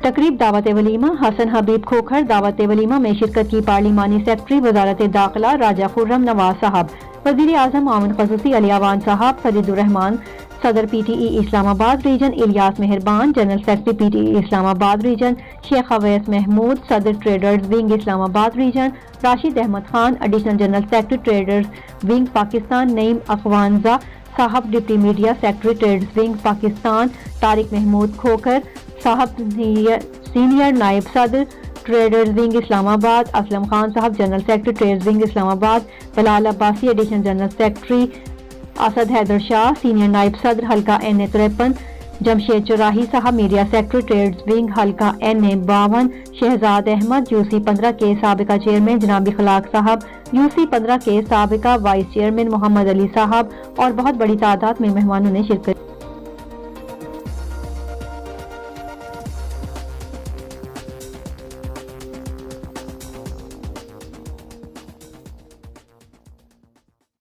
تقریب دعوت ولیمہ حسن حبیب کھوکھر دعوت ولیمہ میں شرکت کی پارلیمانی سیکرٹری وزارت داخلہ راجہ خرم نواز صاحب، وزیر اعظم معاون خصوصی علی اوان صاحب، فرید الرحمان صدر پی T I Islamabad region, Ilyas Mehrban general secretary P T I Islamabad region, شیخ اویس محمود صدر traders wing Islamabad region, Rashid Ahmed Khan additional general secretary traders wing Pakistan, Naeem Akhunzada sahib deputy media secretary traders wing Pakistan, Tariq Mahmood Khokhar sahib senior نائب صدر ٹریڈرز ونگ اسلام آباد، Aslam Khan sahib general secretary traders wing Islamabad, Bilal Abbasi additional general secretary, Asad Haider Shah senior نائب صدر حلقہ N A 53، Jamshed Chaurahi sahib media secretary traders wing حلقہ N A 52، Shahzad Ahmed U C 15 کے سابقہ chairman جناب اخلاق صاحب، یو سی 15 کے سابقہ وائس چیئرمین محمد علی صاحب اور بہت بڑی تعداد میں مہمانوں نے شرکت